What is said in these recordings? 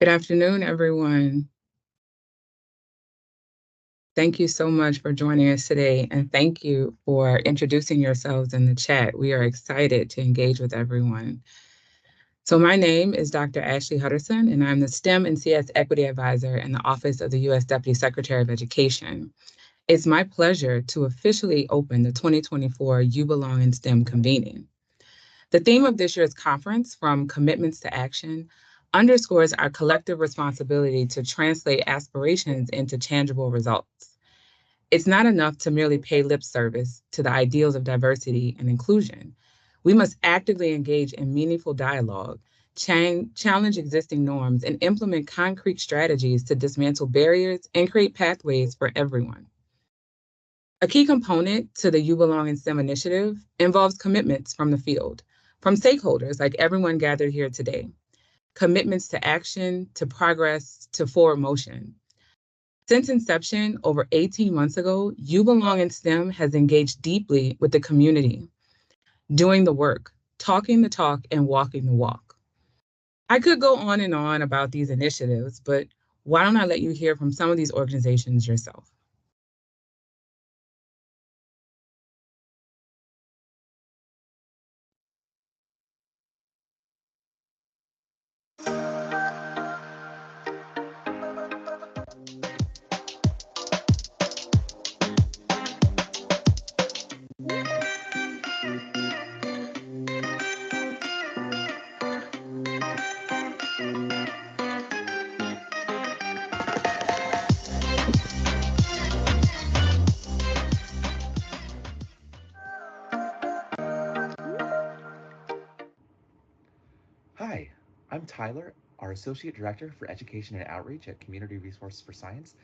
Good afternoon, everyone. Thank you so much for joining us today, and thank you for introducing yourselves in the chat. We are excited to engage with everyone. So my name is Dr. Ashley Hutterson, and I'm the STEM and CS Equity Advisor in the Office of the U.S. Deputy Secretary of Education. It's my pleasure to officially open the 2024 You Belong in STEM convening. The theme of this year's conference, From Commitments to Action, underscores our collective responsibility to translate aspirations into tangible results. It's not enough to merely pay lip service to the ideals of diversity and inclusion. We must actively engage in meaningful dialogue, challenge existing norms, and implement concrete strategies to dismantle barriers and create pathways for everyone. A key component to the You Belong in STEM initiative involves commitments from the field, from stakeholders like everyone gathered here today. Commitments to action, to progress, to forward motion. Since inception over 18 months ago, You Belong in STEM has engaged deeply with the community, doing the work, talking the talk, and walking the walk. I could go on and on about these initiatives, but why don't I let you hear from some of these organizations yourself? Hi, I'm Tyler, our Associate Director for Education and Outreach at Community Resources for Science,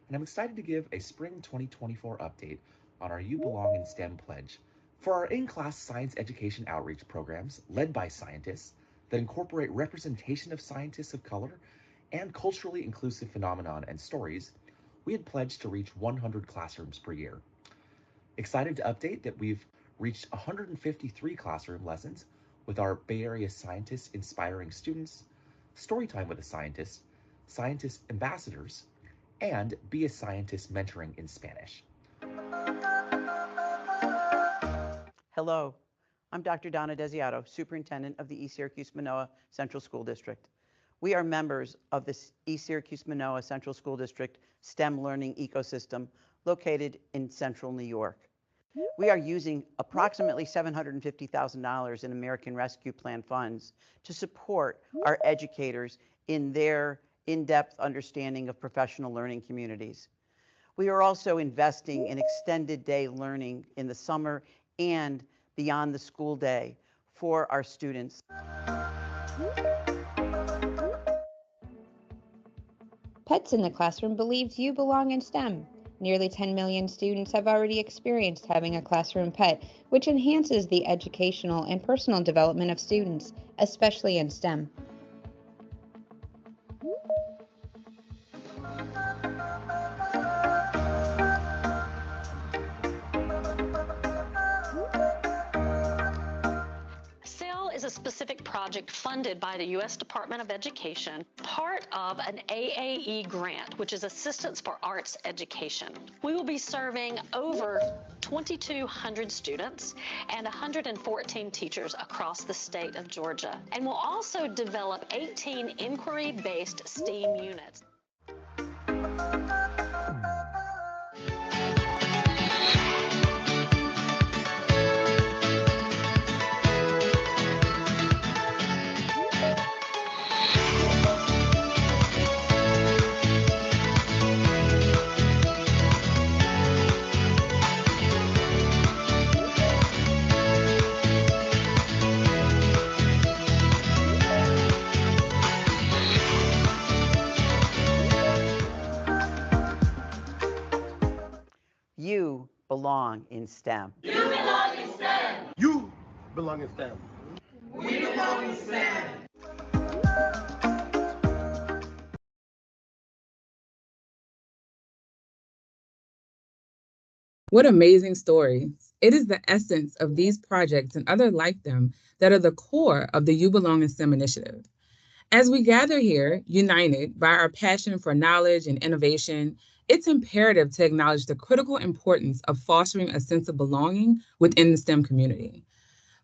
and I'm excited to give a Spring 2024 update on our You Belong in STEM pledge. For our in-class science education outreach programs led by scientists that incorporate representation of scientists of color and culturally inclusive phenomenon and stories, we had pledged to reach 100 classrooms per year. Excited to update that we've reached 153 classroom lessons with our Bay Area scientists inspiring students, Storytime with a Scientist, Scientist Ambassadors, and Be a Scientist mentoring in Spanish. Hello, I'm Dr. Donna Desiato, Superintendent of the East Syracuse-Manoa Central School District. We are members of the East Syracuse-Manoa Central School District STEM learning ecosystem located in central New York. We are using approximately $750,000 in American Rescue Plan funds to support our educators in their in-depth understanding of professional learning communities. We are also investing in extended day learning in the summer and beyond the school day for our students. Pets in the Classroom believes you belong in STEM. Nearly 10 million students have already experienced having a classroom pet, which enhances the educational and personal development of students, especially in STEM. A specific project funded by the U.S. Department of Education, part of an AAE grant, which is Assistance for Arts Education. We will be serving over 2,200 students and 114 teachers across the state of Georgia, and will also develop 18 inquiry-based STEAM units. You belong in STEM. You belong in STEM. You belong in STEM. We belong in STEM. What amazing stories. It is the essence of these projects and other like them that are the core of the You Belong in STEM initiative. As we gather here, united by our passion for knowledge and innovation, it's imperative to acknowledge the critical importance of fostering a sense of belonging within the STEM community.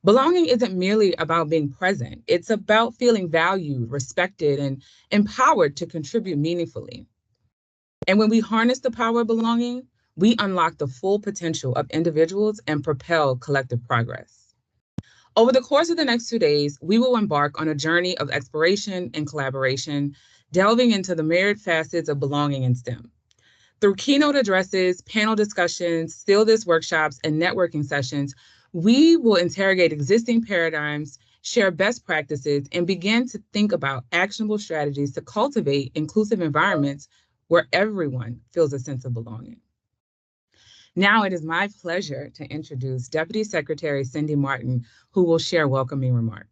Belonging isn't merely about being present, it's about feeling valued, respected, and empowered to contribute meaningfully. And when we harness the power of belonging, we unlock the full potential of individuals and propel collective progress. Over the course of the next 2 days, we will embark on a journey of exploration and collaboration, delving into the myriad facets of belonging in STEM. Through keynote addresses, panel discussions, still this workshops, and networking sessions, we will interrogate existing paradigms, share best practices, and begin to think about actionable strategies to cultivate inclusive environments where everyone feels a sense of belonging. Now it is my pleasure to introduce Deputy Secretary Cindy Marten, who will share welcoming remarks.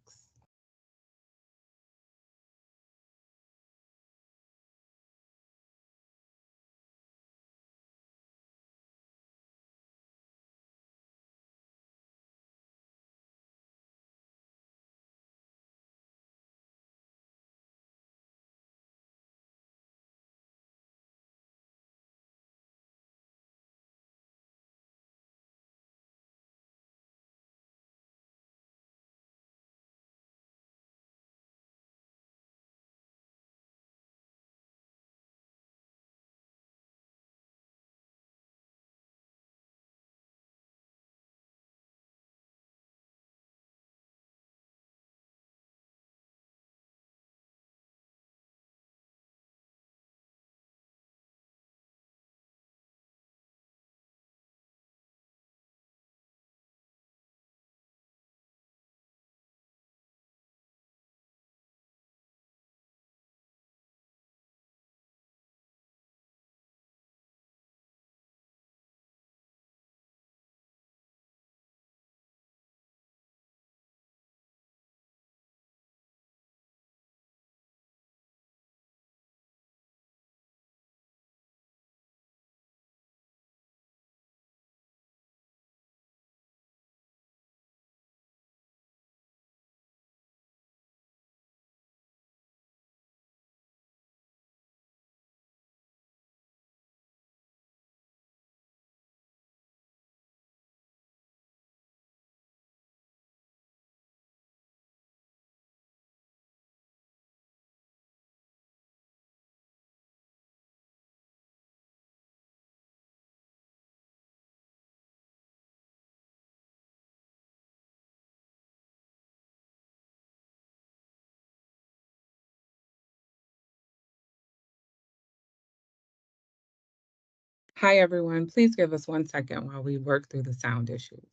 Hi, everyone. Please give us 1 second while we work through the sound issues.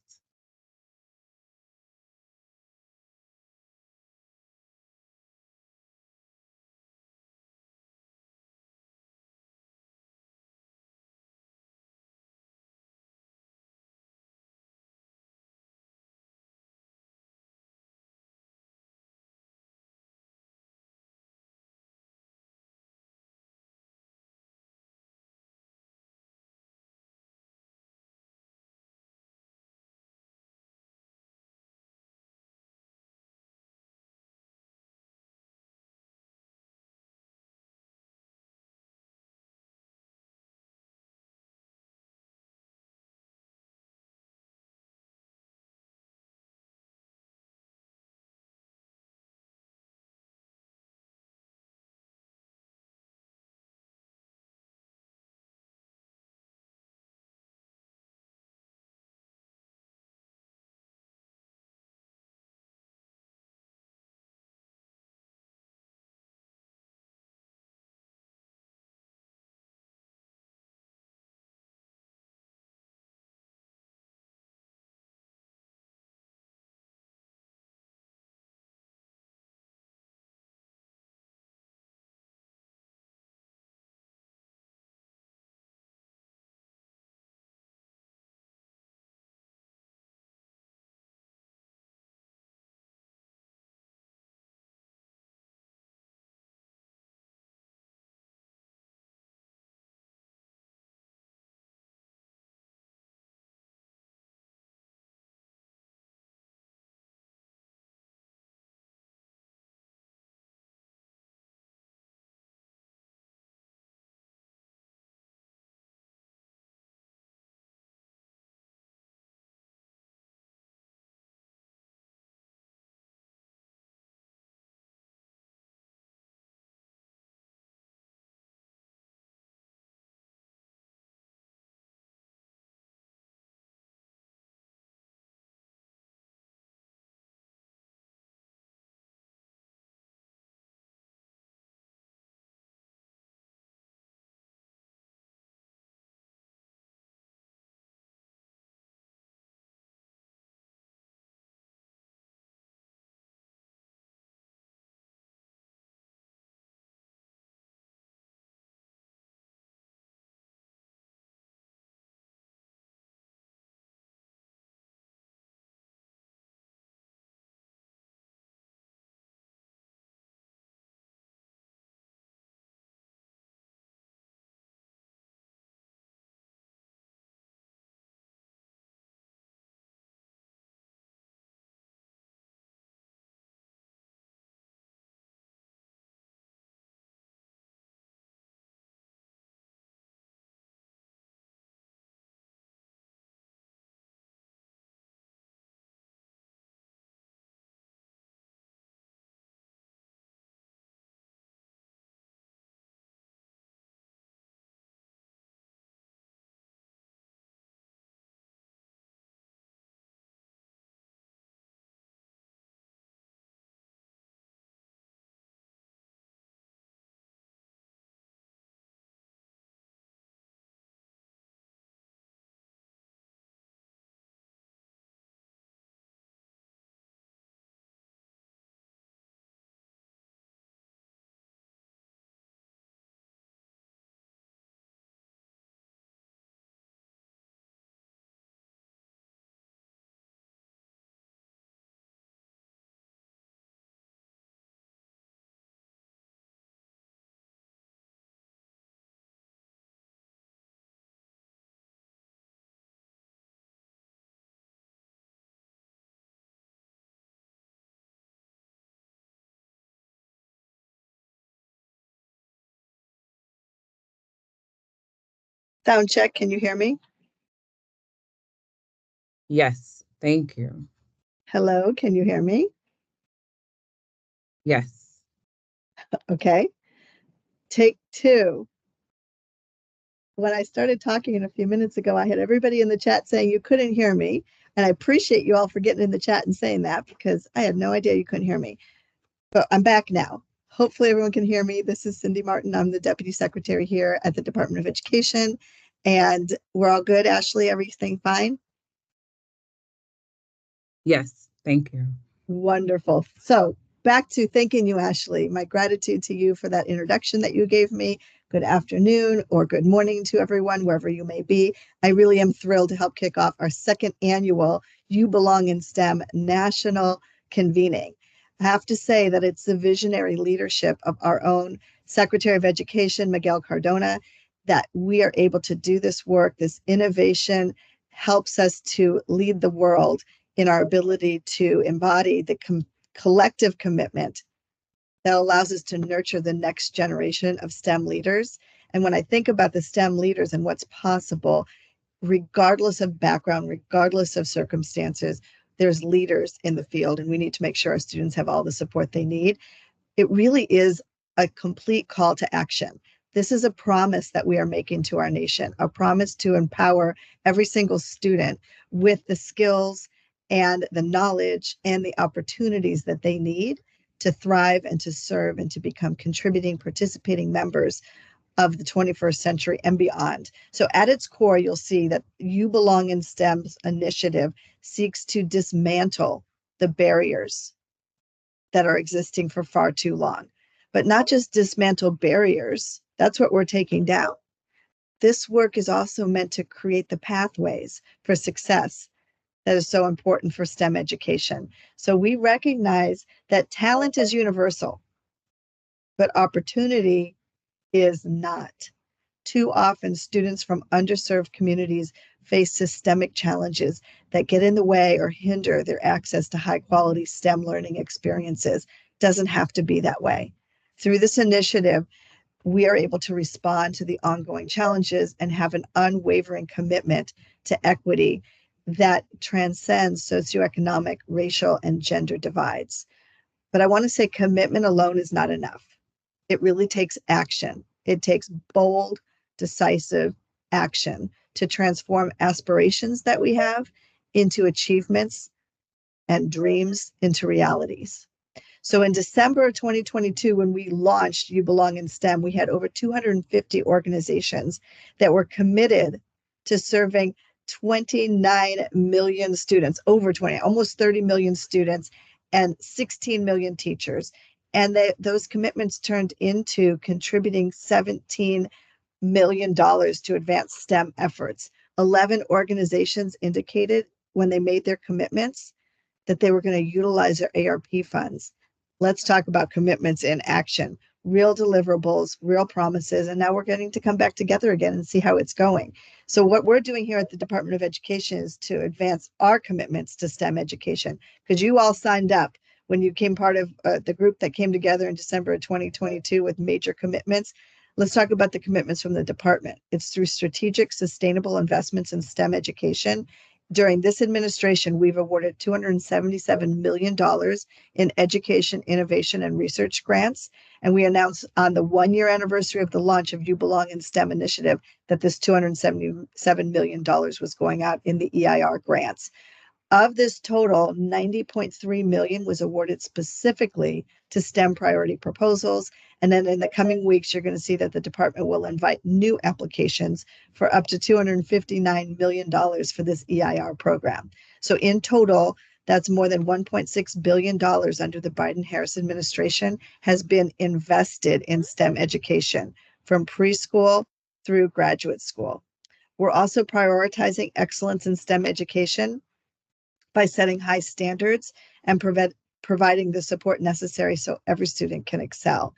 Sound check. Can you hear me? Yes, thank you. Hello, can you hear me? Yes. Okay. Take two. When I started talking a few minutes ago, I had everybody in the chat saying you couldn't hear me. And I appreciate you all for getting in the chat and saying that, because I had no idea you couldn't hear me. But I'm back now. Hopefully everyone can hear me. This is Cindy Marten. I'm the Deputy Secretary here at the Department of Education. And we're all good, Ashley? Everything fine? Yes, thank you. Wonderful. So back to thanking you, Ashley. My gratitude to you for that introduction that you gave me. Good afternoon or good morning to everyone, wherever you may be. I really am thrilled to help kick off our second annual You Belong in STEM National Convening. I have to say that it's the visionary leadership of our own Secretary of Education, Miguel Cardona, that we are able to do this work. This innovation helps us to lead the world in our ability to embody the collective commitment that allows us to nurture the next generation of STEM leaders. And when I think about the STEM leaders and what's possible, regardless of background, regardless of circumstances, there's leaders in the field, and we need to make sure our students have all the support they need. It really is a complete call to action. This is a promise that we are making to our nation, a promise to empower every single student with the skills and the knowledge and the opportunities that they need to thrive and to serve and to become contributing, participating members of the 21st century and beyond. So at its core, you'll see that You Belong in STEM's initiative seeks to dismantle the barriers that are existing for far too long, but not just dismantle barriers. That's what we're taking down. This work is also meant to create the pathways for success that is so important for STEM education. So we recognize that talent is universal, but opportunity is not. Too often, students from underserved communities face systemic challenges that get in the way or hinder their access to high quality STEM learning experiences. Doesn't have to be that way. Through this initiative, we are able to respond to the ongoing challenges and have an unwavering commitment to equity that transcends socioeconomic, racial, and gender divides. But I want to say commitment alone is not enough. It really takes action. It takes bold, decisive action to transform aspirations that we have into achievements and dreams into realities. So in December of 2022, when we launched You Belong in STEM, we had over 250 organizations that were committed to serving 29 million students, over 20, almost 30 million students, and 16 million teachers. And those commitments turned into contributing $17 million to advance STEM efforts. 11 organizations indicated when they made their commitments that they were going to utilize their ARP funds. Let's talk about commitments in action, real deliverables, real promises. And now we're getting to come back together again and see how it's going. So what we're doing here at the Department of Education is to advance our commitments to STEM education, because you all signed up when you came part of the group that came together in December of 2022 with major commitments. Let's talk about the commitments from the department. It's through strategic, sustainable investments in STEM education. During this administration, we've awarded $277 million in education, innovation, and research grants. And we announced on the 1-year anniversary of the launch of You Belong in STEM initiative that this $277 million was going out in the EIR grants. Of this total, $90.3 million was awarded specifically to STEM priority proposals. And then in the coming weeks, you're going to see that the department will invite new applications for up to $259 million for this EIR program. So in total, that's more than $1.6 billion under the Biden-Harris administration has been invested in STEM education from preschool through graduate school. We're also prioritizing excellence in STEM education by setting high standards and providing the support necessary so every student can excel.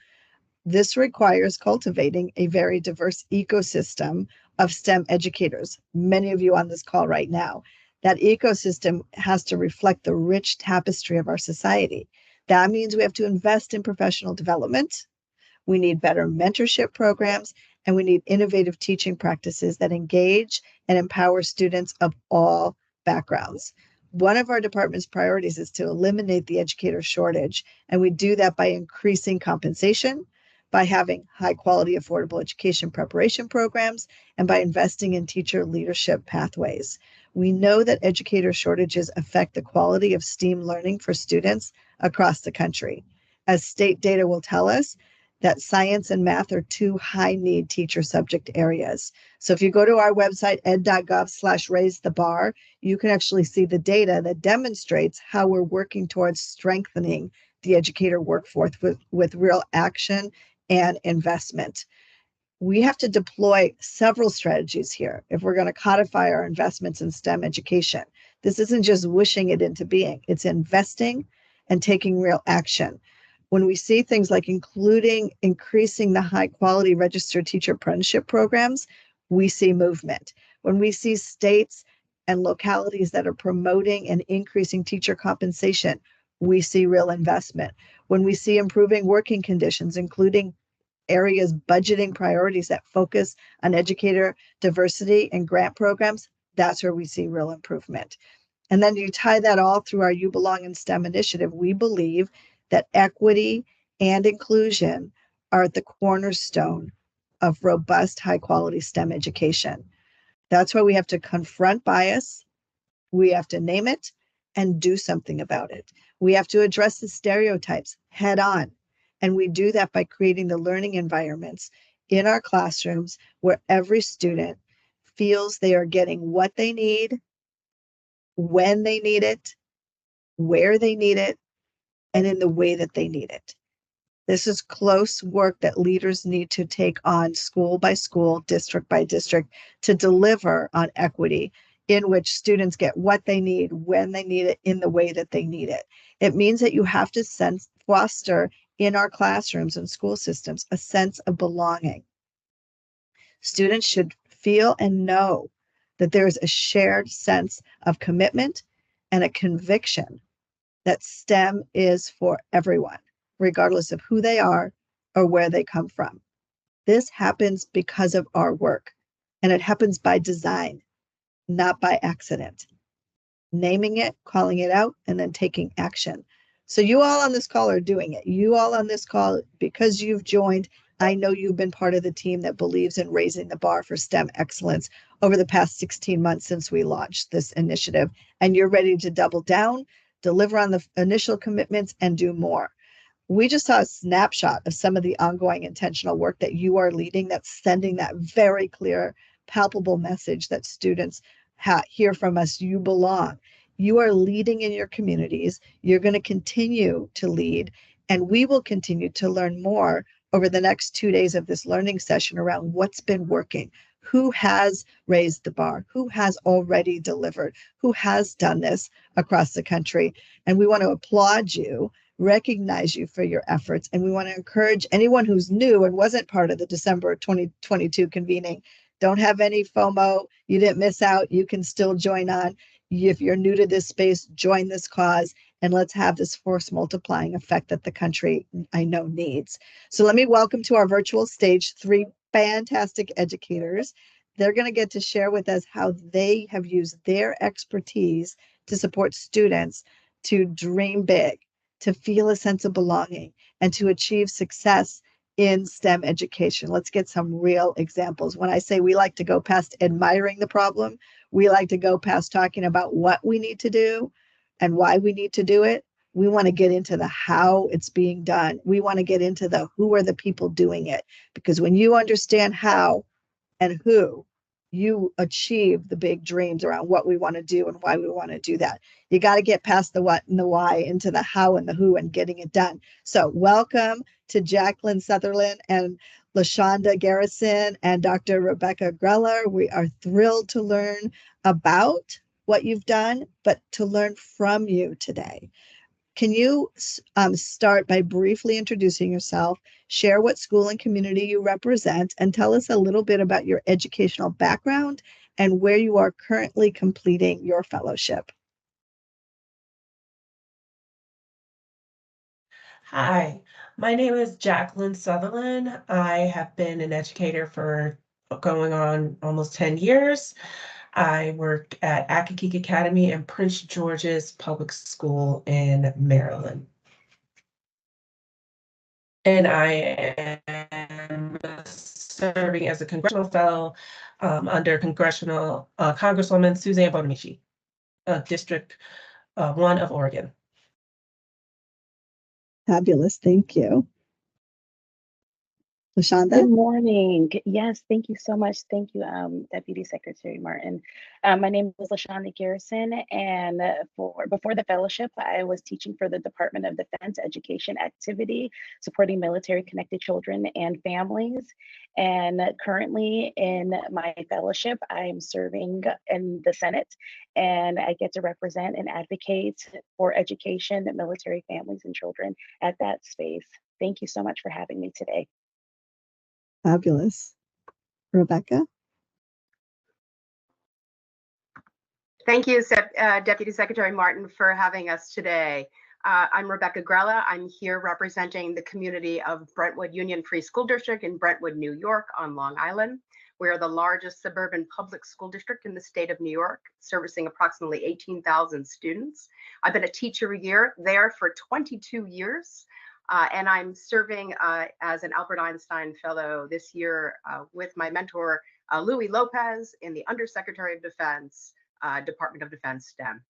This requires cultivating a very diverse ecosystem of STEM educators, many of you on this call right now. That ecosystem has to reflect the rich tapestry of our society. That means we have to invest in professional development. We need better mentorship programs, and we need innovative teaching practices that engage and empower students of all backgrounds. One of our department's priorities is to eliminate the educator shortage, and we do that by increasing compensation, by having high quality, affordable education preparation programs, and by investing in teacher leadership pathways. We know that educator shortages affect the quality of STEAM learning for students across the country. As state data will tell us, that science and math are two high need teacher subject areas. So if you go to our website, ed.gov/raise the bar, you can actually see the data that demonstrates how we're working towards strengthening the educator workforce with real action and investment. We have to deploy several strategies here if we're going to codify our investments in STEM education. This isn't just wishing it into being, it's investing and taking real action. When we see things like increasing the high quality registered teacher apprenticeship programs, we see movement. When we see states and localities that are promoting and increasing teacher compensation, we see real investment. When we see improving working conditions, including areas budgeting priorities that focus on educator diversity and grant programs, that's where we see real improvement. And then you tie that all through our You Belong in STEM initiative. We believe that equity and inclusion are at the cornerstone of robust, high quality STEM education. That's why we have to confront bias, we have to name it and do something about it. We have to address the stereotypes head on. And we do that by creating the learning environments in our classrooms where every student feels they are getting what they need, when they need it, where they need it, and in the way that they need it. This is close work that leaders need to take on school by school, district by district, to deliver on equity in which students get what they need, when they need it, in the way that they need it. It means that you have to foster in our classrooms and school systems a sense of belonging. Students should feel and know that there is a shared sense of commitment and a conviction that STEM is for everyone, regardless of who they are or where they come from. This happens because of our work, and it happens by design, not by accident. Naming it, calling it out, and then taking action. So you all on this call are doing it. You all on this call, because you've joined, I know you've been part of the team that believes in raising the bar for STEM excellence over the past 16 months since we launched this initiative. And you're ready to double down, deliver on the initial commitments, and do more. We just saw a snapshot of some of the ongoing intentional work that you are leading that's sending that very clear, palpable message that students hear from us. You belong. You are leading in your communities. You're going to continue to lead, and we will continue to learn more over the next 2 days of this learning session around what's been working, who has raised the bar, who has already delivered, who has done this across the country. And we want to applaud you, recognize you for your efforts, and we want to encourage anyone who's new and wasn't part of the December 2022 convening. Don't have any FOMO. You didn't miss out. You can still join on. If you're new to this space, join this cause, and let's have this force multiplying effect that the country, I know, needs. So let me welcome to our virtual stage 3 fantastic educators. They're going to get to share with us how they have used their expertise to support students to dream big, to feel a sense of belonging, and to achieve success in STEM education. Let's get some real examples. When I say we like to go past admiring the problem, we like to go past talking about what we need to do and why we need to do it. We want to get into the how it's being done. We want to get into the who are the people doing it. Because when you understand how and who, you achieve the big dreams around what we want to do and why we want to do that. You got to get past the what and the why into the how and the who and getting it done. So welcome to Jacqueline Sutherland and LaShonda Garrison and Dr. Rebecca Greller. We are thrilled to learn about what you've done, but to learn from you today. Can you start by briefly introducing yourself, share what school and community you represent, and tell us a little bit about your educational background and where you are currently completing your fellowship? Hi, My name is Jacqueline Sutherland. I have been an educator for going on almost 10 years. I work at Accokeek Academy and Prince George's Public School in Maryland. And I am serving as a congressional fellow under Congresswoman Suzanne Bonamici, District 1 of Oregon. Fabulous. Thank you. LaShonda? Good morning. Yes, thank you so much. Thank you, Deputy Secretary Marten. My name is LaShonda Garrison, and before the fellowship, I was teaching for the Department of Defense Education Activity, supporting military-connected children and families. And currently in my fellowship, I'm serving in the Senate, and I get to represent and advocate for education, military families, and children at that space. Thank you so much for having me today. Fabulous. Rebecca? Thank you, Deputy Secretary Marten, for having us today. I'm Rebecca Grella. I'm here representing the community of Brentwood Union Free School District in Brentwood, New York on Long Island. We are the largest suburban public school district in the state of New York, servicing approximately 18,000 students. I've been a teacher there for 22 years. And I'm serving as an Albert Einstein Fellow this year with my mentor, Louis Lopez, in the Undersecretary of Defense, Department of Defense STEM.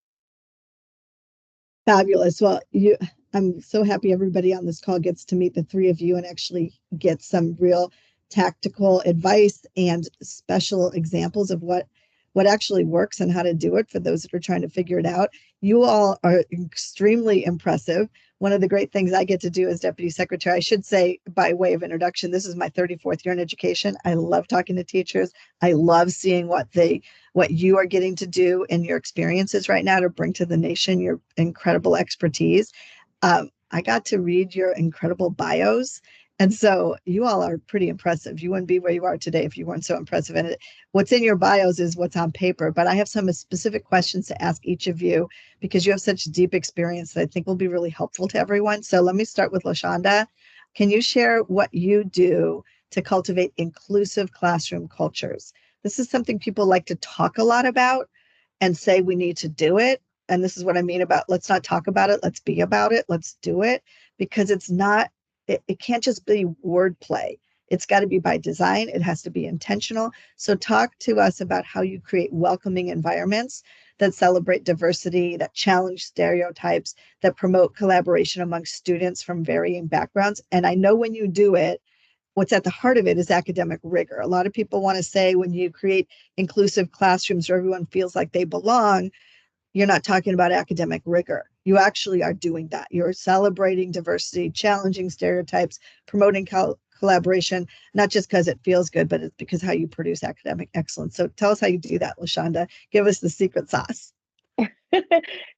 Fabulous. Well, I'm so happy everybody on this call gets to meet the three of you and actually get some real tactical advice and special examples of what actually works and how to do it for those that are trying to figure it out. You all are extremely impressive. One of the great things I get to do as Deputy Secretary, I should say by way of introduction, this is my 34th year in education. I love talking to teachers. I love seeing what you are getting to do in your experiences right now to bring to the nation your incredible expertise. I got to read your incredible bios. And so you all are pretty impressive. You wouldn't be where you are today if you weren't so impressive. And what's in your bios is what's on paper. But I have some specific questions to ask each of you because you have such deep experience that I think will be really helpful to everyone. So let me start with LaShonda. Can you share what you do to cultivate inclusive classroom cultures? This is something people like to talk a lot about and say we need to do it. And this is what I mean about let's not talk about it, let's be about it, let's do it, because it's not, it can't just be wordplay. It's got to be by design. It has to be intentional. So talk to us about how you create welcoming environments that celebrate diversity, that challenge stereotypes, that promote collaboration among students from varying backgrounds. And I know when you do it, what's at the heart of it is academic rigor. A lot of people want to say when you create inclusive classrooms where everyone feels like they belong, you're not talking about academic rigor. You actually are doing that. You're celebrating diversity, challenging stereotypes, promoting collaboration, not just because it feels good, but it's because how you produce academic excellence. So tell us how you do that, LaShonda. Give us the secret sauce.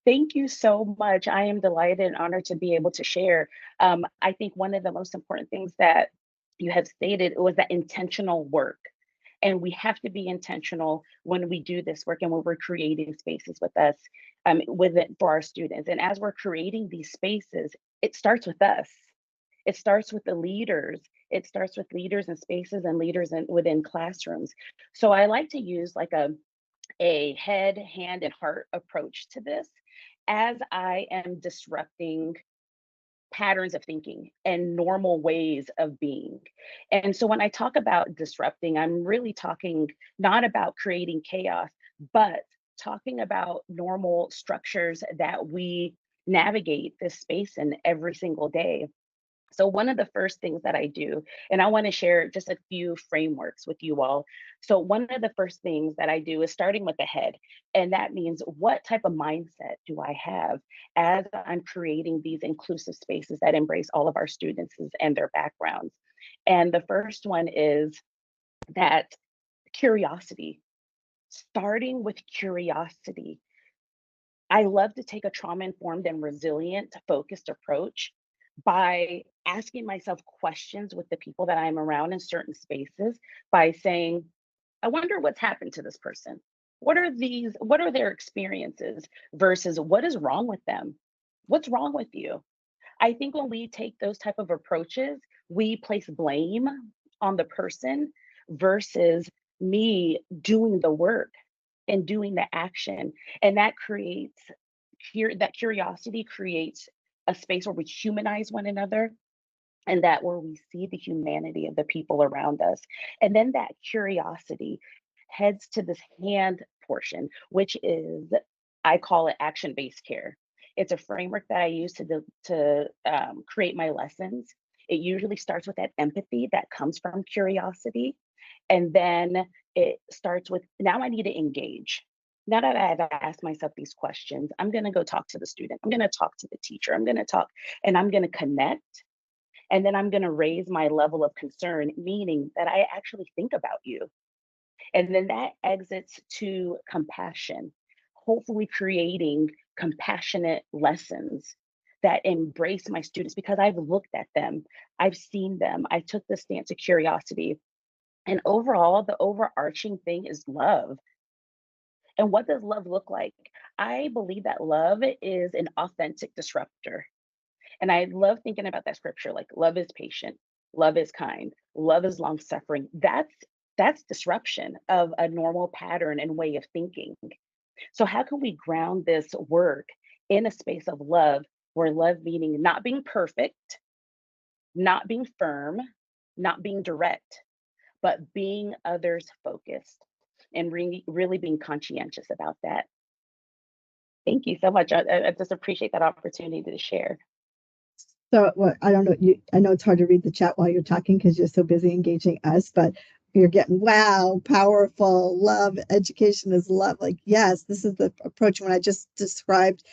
Thank you so much. I am delighted and honored to be able to share. I think one of the most important things that you have stated was that intentional work. And we have to be intentional when we do this work and when we're creating spaces with us, for our students. And as we're creating these spaces, it starts with us. It starts with the leaders. It starts with leaders in spaces and leaders within classrooms. So I like to use like a head, hand, and heart approach to this as I am disrupting patterns of thinking and normal ways of being. And so when I talk about disrupting, I'm really talking not about creating chaos, but talking about normal structures that we navigate this space in every single day. So one of the first things that I do, and I want to share just a few frameworks with you all. So one of the first things that I do is starting with the head. And that means what type of mindset do I have as I'm creating these inclusive spaces that embrace all of our students and their backgrounds? And the first one is that curiosity, starting with curiosity. I love to take a trauma-informed and resilient focused approach by asking myself questions with the people that I'm around in certain spaces by saying, I wonder what's happened to this person. What are their experiences versus what is wrong with them? What's wrong with you? I think when we take those type of approaches, we place blame on the person versus me doing the work and doing the action. And that creates that curiosity creates a space where we humanize one another, and that where we see the humanity of the people around us. And then that curiosity heads to this hand portion, which is, I call it action-based care. It's a framework that I use to create my lessons. It usually starts with that empathy that comes from curiosity. And then it starts with, now I need to engage. Now that I've asked myself these questions, I'm going to go talk to the student. I'm going to talk to the teacher. I'm going to talk and I'm going to connect. And then I'm going to raise my level of concern, meaning that I actually think about you. And then that exits to compassion, hopefully creating compassionate lessons that embrace my students because I've looked at them, I've seen them, I took the stance of curiosity. And overall, the overarching thing is love. And what does love look like? I believe that love is an authentic disruptor. And I love thinking about that scripture, like love is patient, love is kind, love is long suffering. That's disruption of a normal pattern and way of thinking. So how can we ground this work in a space of love, where love meaning not being perfect, not being firm, not being direct, but being others focused and really being conscientious about that. Thank you so much. I just appreciate that opportunity to share. So, well, I don't know. I know it's hard to read the chat while you're talking because you're so busy engaging us, but you're getting wow, powerful, love, education is love. Like, yes, this is the approach. When I just described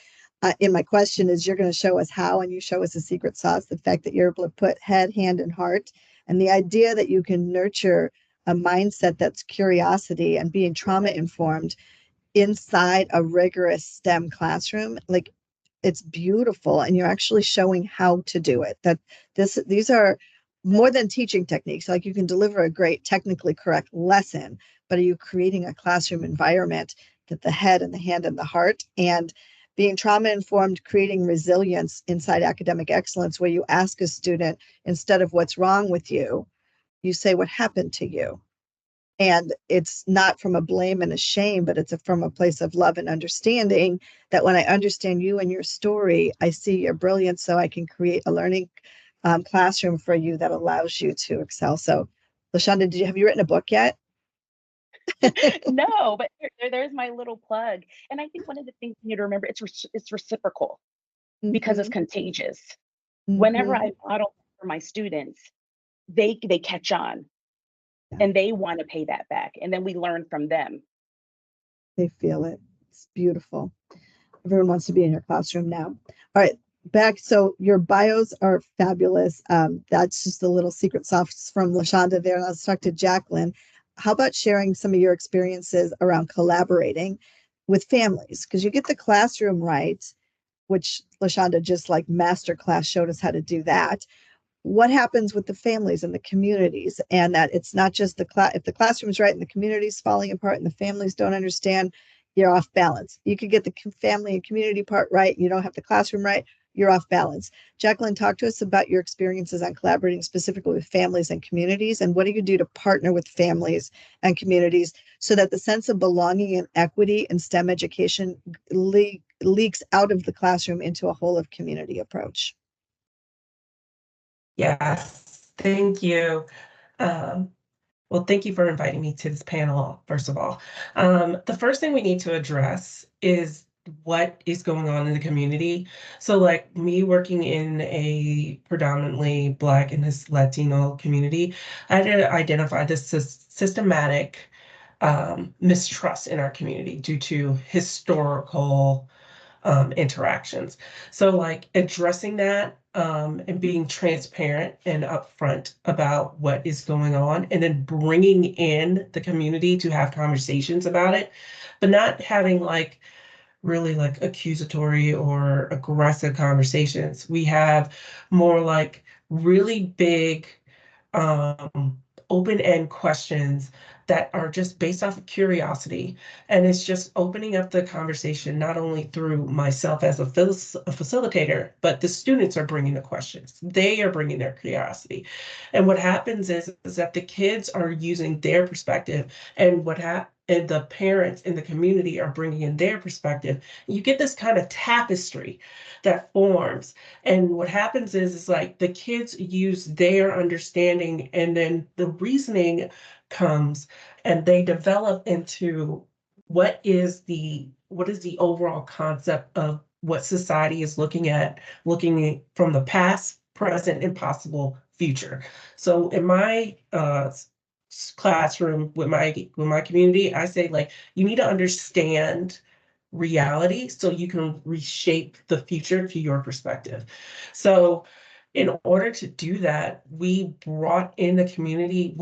in my question is you're going to show us how, and you show us the secret sauce, the fact that you're able to put head, hand, and heart, and the idea that you can nurture a mindset that's curiosity and being trauma informed inside a rigorous STEM classroom. Like, it's beautiful, and you're actually showing how to do it. That these are more than teaching techniques. Like, you can deliver a great technically correct lesson, but are you creating a classroom environment that the head and the hand and the heart, and being trauma informed, creating resilience inside academic excellence, where you ask a student, instead of what's wrong with you, you say what happened to you. And it's not from a blame and a shame, but it's from a place of love and understanding, that when I understand you and your story, I see your brilliance, so I can create a learning classroom for you that allows you to excel. So, LaShonda, have you written a book yet? No, but there's my little plug. And I think one of the things you need to remember, it's reciprocal because it's contagious. Whenever I model for my students, they catch on. Yeah. And they want to pay that back. And then we learn from them. They feel it. It's beautiful. Everyone wants to be in your classroom now. All right, back. So your bios are fabulous. That's just a little secret sauce from LaShonda there. Let's talk to Jacqueline. How about sharing some of your experiences around collaborating with families? Because you get the classroom right, which LaShonda just like masterclass showed us how to do that. What happens with the families and the communities, and that it's not just if the classroom's right and the community's falling apart and the families don't understand, you're off balance. You could get the family and community part right, you don't have the classroom right, you're off balance. Jacqueline, talk to us about your experiences on collaborating specifically with families and communities, and what do you do to partner with families and communities so that the sense of belonging and equity in STEM education leaks out of the classroom into a whole of community approach? Yes, thank you. Well, thank you for inviting me to this panel, first of all. The first thing we need to address is what is going on in the community. So like me working in a predominantly Black and Latino community, I had to identify this systematic mistrust in our community due to historical interactions. So like addressing that and being transparent and upfront about what is going on, and then bringing in the community to have conversations about it, but not having like really like accusatory or aggressive conversations. We have more like really big open-end questions that are just based off of curiosity. And it's just opening up the conversation, not only through myself as a facilitator, but the students are bringing the questions. They are bringing their curiosity. And what happens is that the kids are using their perspective, and and the parents in the community are bringing in their perspective. You get this kind of tapestry that forms. And what happens is like the kids use their understanding, and then the reasoning comes, and they develop into what is the overall concept of what society is looking from the past, present, and possible future. So in my classroom with my community, I say, like, you need to understand reality so you can reshape the future to your perspective. So in order to do that, we brought in the community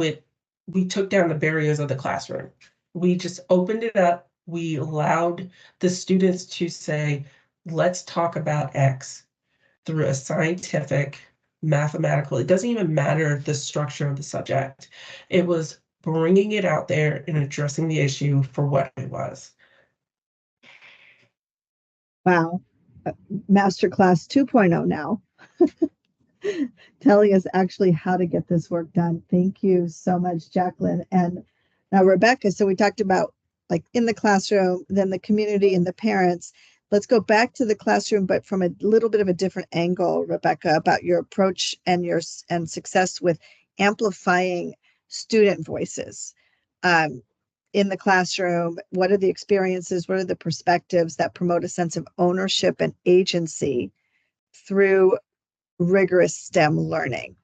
we took down the barriers of the classroom. We just opened it up. We allowed the students to say, let's talk about X through a scientific, mathematical, it doesn't even matter the structure of the subject. It was bringing it out there and addressing the issue for what it was. Wow. Masterclass 2.0 now. Telling us actually how to get this work done. Thank you so much, Jacqueline. And now, Rebecca, so we talked about like in the classroom, then the community and the parents. Let's go back to the classroom, but from a little bit of a different angle, Rebecca, about your approach and success with amplifying student voices in the classroom. What are the experiences? What are the perspectives that promote a sense of ownership and agency through rigorous STEM learning?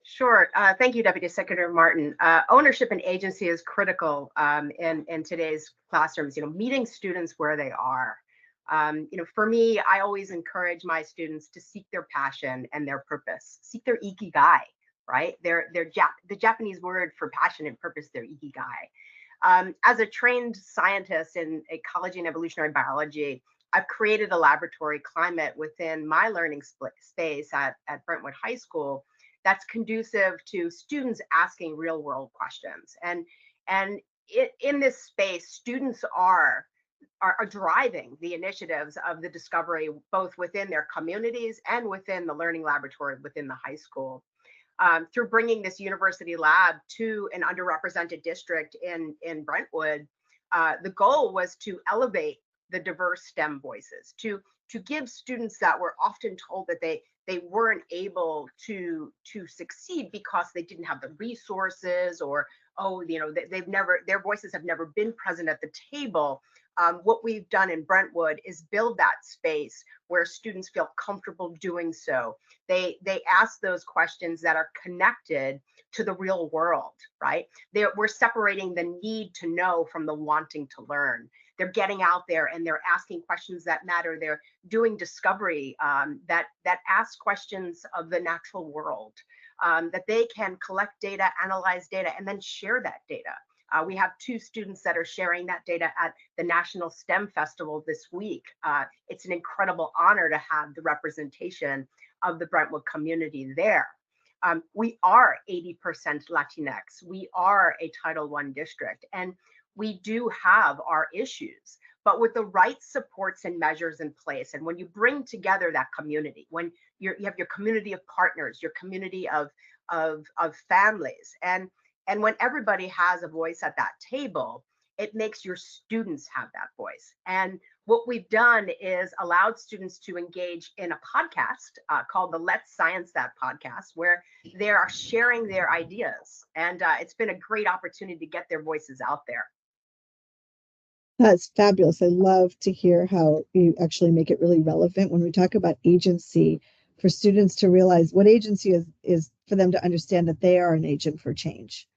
Sure. Thank you, Deputy Secretary Marten. Ownership and agency is critical in today's classrooms, meeting students where they are. For me, I always encourage my students to seek their passion and their purpose, seek their ikigai, right? The Japanese word for passion and purpose, their ikigai. As a trained scientist in ecology and evolutionary biology, I've created a laboratory climate within my learning space at Brentwood High School that's conducive to students asking real world questions. And in this space, students are driving the initiatives of the discovery, both within their communities and within the learning laboratory within the high school. Through bringing this university lab to an underrepresented district in Brentwood, the goal was to elevate the diverse STEM voices, to give students that were often told that they weren't able to succeed because they didn't have the resources, or their voices have never been present at the table. What we've done in Brentwood is build that space where students feel comfortable doing so. They ask those questions that are connected to the real world, right? We're separating the need to know from the wanting to learn. They're getting out there and they're asking questions that matter. They're doing discovery that asks questions of the natural world, that they can collect data, analyze data, and then share that data. We have 2 students that are sharing that data at the National STEM Festival this week. It's an incredible honor to have the representation of the Brentwood community there. We are 80% Latinx. We are a Title I district, and we do have our issues, but with the right supports and measures in place, and when you bring together that community, when you have your community of partners, your community of families, and when everybody has a voice at that table, it makes your students have that voice. And what we've done is allowed students to engage in a podcast called the Let's Science That podcast, where they are sharing their ideas. And it's been a great opportunity to get their voices out there. That's fabulous. I love to hear how you actually make it really relevant when we talk about agency, for students to realize what agency is for them to understand that they are an agent for change.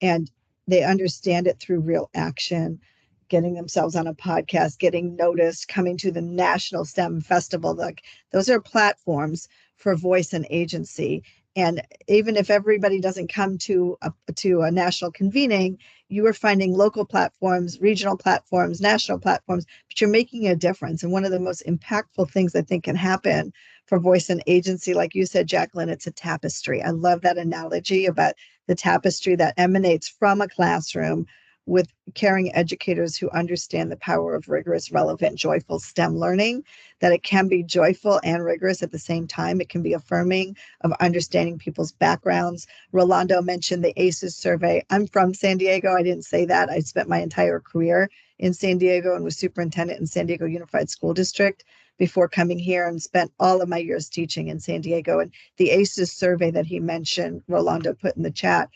And they understand it through real action, getting themselves on a podcast, getting noticed, coming to the National STEM Festival. Like, those are platforms for voice and agency. And even if everybody doesn't come to a national convening, you are finding local platforms, regional platforms, national platforms, but you're making a difference. And one of the most impactful things I think can happen for voice and agency, like you said, Jacqueline, it's a tapestry. I love that analogy about the tapestry that emanates from a classroom with caring educators who understand the power of rigorous, relevant, joyful STEM learning, that it can be joyful and rigorous at the same time. It can be affirming of understanding people's backgrounds. Rolando mentioned the ACEs survey. I'm from San Diego. I didn't say that. I spent my entire career in San Diego and was superintendent in San Diego Unified School District before coming here, and spent all of my years teaching in San Diego. And the ACEs survey that he mentioned, Rolando put in the chat,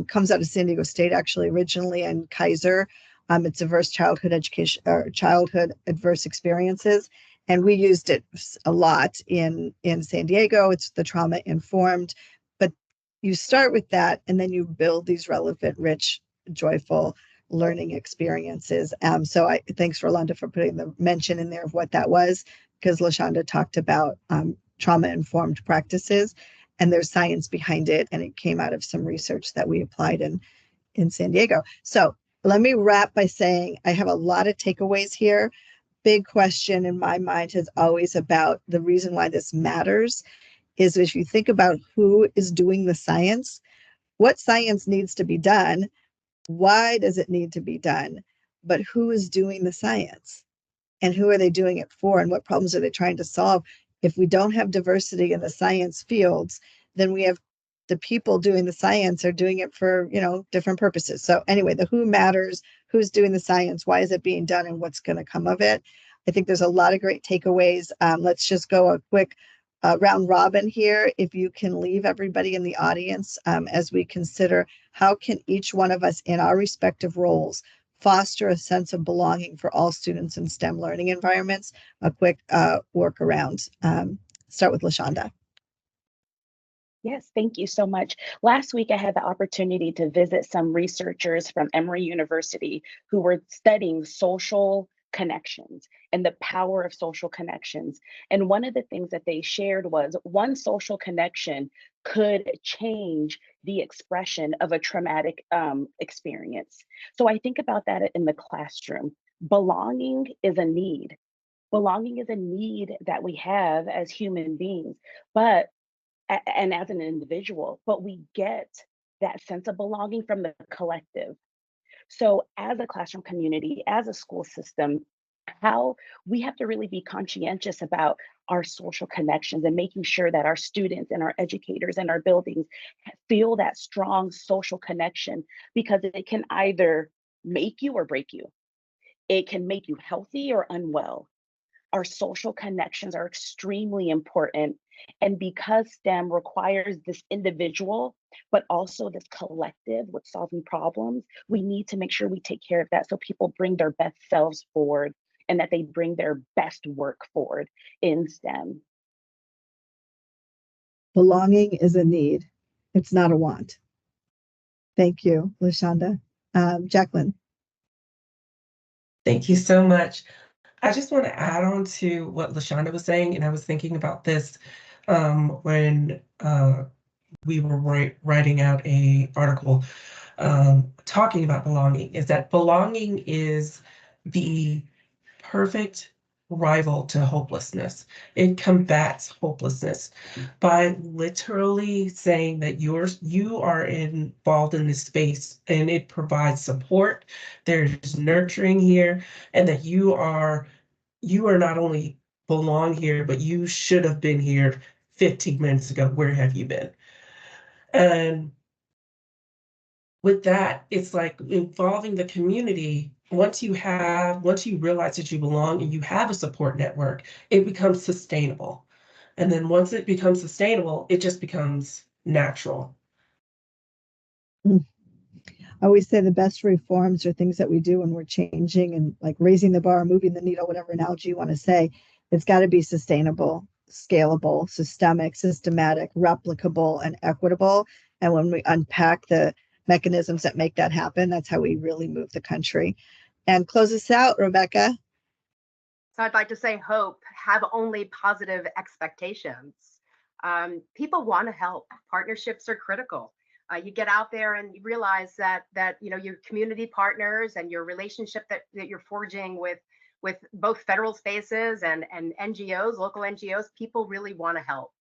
comes out of San Diego State, actually, originally, and Kaiser. It's adverse childhood education or childhood adverse experiences. And we used it a lot in San Diego. It's the trauma informed, but you start with that and then you build these relevant, rich, joyful learning experiences. So thanks, Rolanda, for putting the mention in there of what that was, because LaShonda talked about trauma informed practices, and there's science behind it, and it came out of some research that we applied in San Diego. So let me wrap by saying I have a lot of takeaways here. Big question in my mind is always about the reason why this matters is if you think about who is doing the science, what science needs to be done, why does it need to be done, but who is doing the science and who are they doing it for and what problems are they trying to solve? If we don't have diversity in the science fields, then we have the people doing the science are doing it for, different purposes. So anyway, the who matters, who's doing the science, why is it being done, and what's going to come of it. I think there's a lot of great takeaways. Let's just go a quick round robin here. If you can leave everybody in the audience as we consider how can each one of us in our respective roles foster a sense of belonging for all students in STEM learning environments. A quick workaround. Start with LaShonda. Yes, thank you so much. Last week, I had the opportunity to visit some researchers from Emory University who were studying social connections and the power of social connections. And one of the things that they shared was one social connection could change the expression of a traumatic experience. So I think about that in the classroom. Belonging is a need. Belonging is a need that we have as human beings, but and as an individual, but we get that sense of belonging from the collective. So as a classroom community, as a school system, how we have to really be conscientious about our social connections and making sure that our students and our educators and our buildings feel that strong social connection, because it can either make you or break you. It can make you healthy or unwell. Our social connections are extremely important. And because STEM requires this individual, but also this collective with solving problems, we need to make sure we take care of that so people bring their best selves forward and that they bring their best work forward in STEM. Belonging is a need. It's not a want. Thank you, LaShonda. Jacqueline. Thank you so much. I just want to add on to what LaShonda was saying, and I was thinking about this when we were writing out a article talking about belonging, is that belonging is the perfect rival to hopelessness. It combats hopelessness by literally saying that you are involved in this space and it provides support, there's nurturing here, and that you are not only belong here, but you should have been here 15 minutes ago. Where have you been? And with that, it's like involving the community. Once you realize that you belong and you have a support network, it becomes sustainable. And then once it becomes sustainable, it just becomes natural. I always say the best reforms are things that we do when we're changing and like raising the bar, moving the needle, whatever analogy you want to say. It's got to be sustainable, scalable, systemic, systematic, replicable, and equitable. And when we unpack the mechanisms that make that happen, that's how we really move the country. And close us out, Rebecca. So I'd like to say hope, have only positive expectations. People want to help. Partnerships are critical. You get out there and you realize that your community partners and your relationship that you're forging with both federal spaces and NGOs, local NGOs, people really want to help.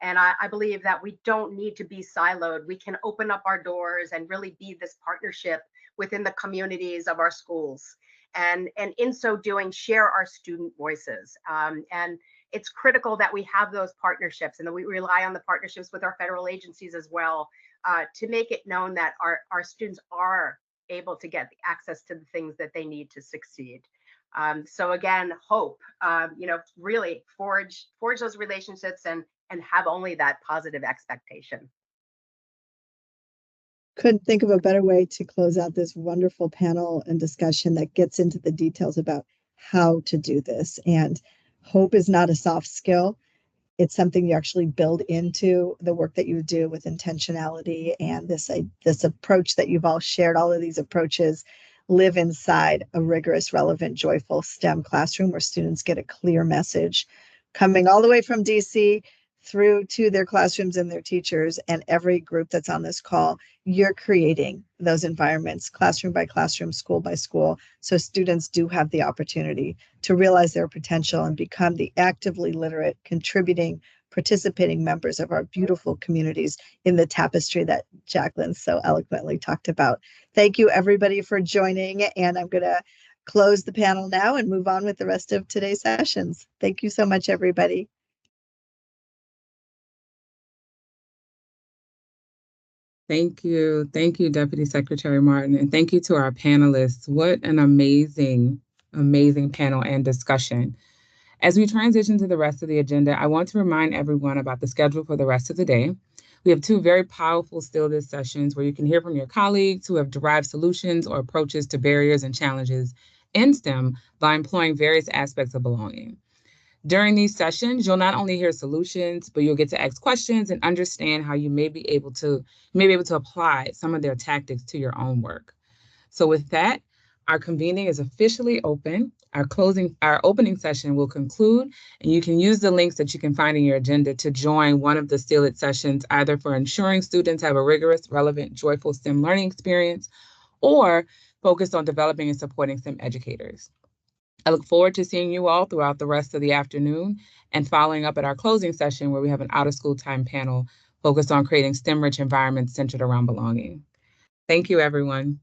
And I believe that we don't need to be siloed. We can open up our doors and really be this partnership within the communities of our schools. And in so doing, share our student voices. And it's critical that we have those partnerships and that we rely on the partnerships with our federal agencies as well, to make it known that our students are able to get access to the things that they need to succeed. So again, hope, really forge those relationships and have only that positive expectation. Couldn't think of a better way to close out this wonderful panel and discussion that gets into the details about how to do this. And hope is not a soft skill. It's something you actually build into the work that you do with intentionality, and this approach that you've all shared. All of these approaches live inside a rigorous, relevant, joyful STEM classroom where students get a clear message coming all the way from DC through to their classrooms and their teachers and every group that's on this call. You're creating those environments, classroom by classroom, school by school, so students do have the opportunity to realize their potential and become the actively literate, contributing, participating members of our beautiful communities in the tapestry that Jacqueline so eloquently talked about. Thank you, everybody, for joining. And I'm going to close the panel now and move on with the rest of today's sessions. Thank you so much, everybody. Thank you. Thank you, Deputy Secretary Marten. And thank you to our panelists. What an amazing, amazing panel and discussion. As we transition to the rest of the agenda, I want to remind everyone about the schedule for the rest of the day. We have two very powerful Still This sessions where you can hear from your colleagues who have derived solutions or approaches to barriers and challenges in STEM by employing various aspects of belonging. During these sessions, you'll not only hear solutions, but you'll get to ask questions and understand how you may be able to apply some of their tactics to your own work. So with that, our convening is officially open. Our opening session will conclude, and you can use the links that you can find in your agenda to join one of the Still It sessions, either for ensuring students have a rigorous, relevant, joyful STEM learning experience, or focused on developing and supporting STEM educators. I look forward to seeing you all throughout the rest of the afternoon and following up at our closing session where we have an out-of-school time panel focused on creating STEM-rich environments centered around belonging. Thank you, everyone.